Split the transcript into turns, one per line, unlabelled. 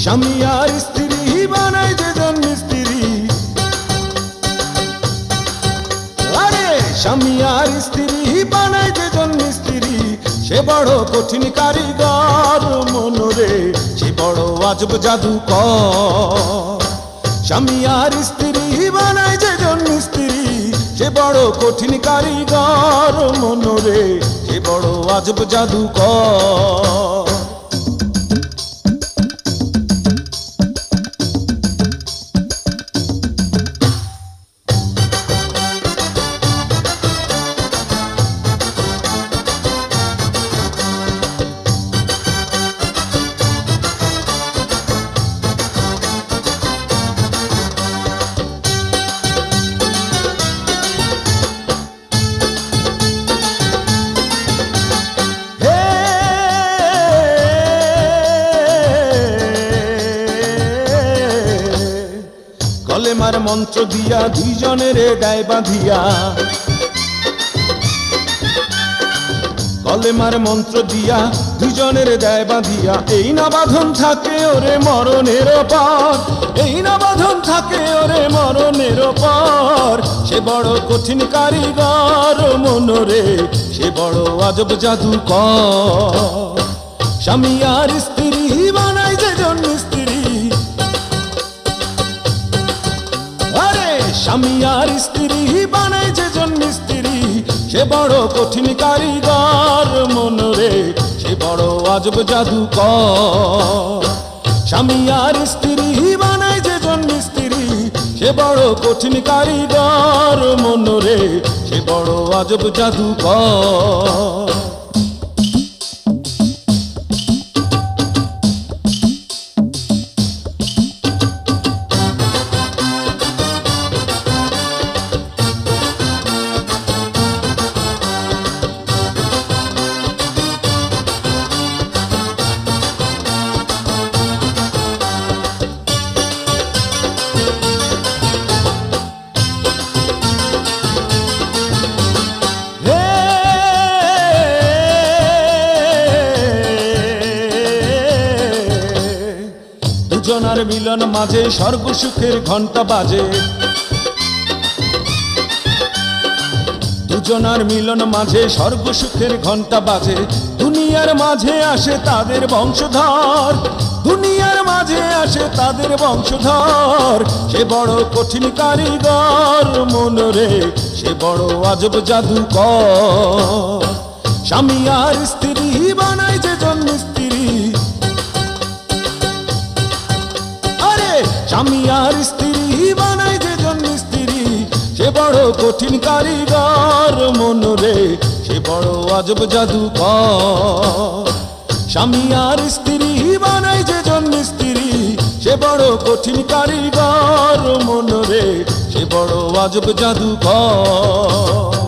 স্বামী আর স্ত্রী বানায় যেজন মিস্ত্রি, আরে স্বামী আর স্ত্রী বানায় যেজন মিস্ত্রি, সে বড় কঠিন কারিগর মনরে, সে বড় আজব জাদুকর। স্বামী আর স্ত্রী বানায় যেজন মিস্ত্রি, সে বড় কঠিন কারিগর মনরে, সে বড় আজব জাদুকর। কলেমার মন্ত্র দিয়া দুইজনের দায় বাঁধিয়া, কলেমার মন্ত্র দিয়া দুইজনের দায় বাঁধিয়া, এই না বাঁধন থাকে ওরে মরণের পর, এই না বাঁধন থাকে ওরে মরণের পর। সে বড় কঠিন কারিগর মনরে, সে বড় আজব জাদুকর। স্বামী আর স্ত্রী বানায় যেজন মিস্ত্রি, স্বামী আর স্ত্রী বানায় যেজন মিস্ত্রি, সে বড় কঠিন কারিগর মনরে, সে বড় আজব জাদুকর। স্বামী আর স্ত্রী বানায় যেজন মিস্ত্রি, সে বড় কঠিন কারিগর মনরে, সে বড় আজব জাদুকর। দুজনার মিলন মাঝে স্বর্গ সুখের ঘন্টা বাজে, দুজনার মিলন মাঝে স্বর্গ সুখের ঘন্টা বাজে। দুনিয়ার মাঝে আসে তাদের বংশধর, দুনিয়ার মাঝে আসে তাদের বংশধর। সে বড় কঠিন কারিগর মনরে, সে বড় আজব জাদুকর। স্বামী আর স্ত্রী বানায় যেজন মিস্ত্রি, স্বামী আর স্ত্রী বানায় যেজন মিস্ত্রি, সে বড় কঠিন কারিগর মনরে, সে বড় আজব জাদুকর। স্বামী আর স্ত্রী বানায় যেজন মিস্ত্রি, সে বড় কঠিন কারিগর মনরে, সে বড় আজব জাদুকর।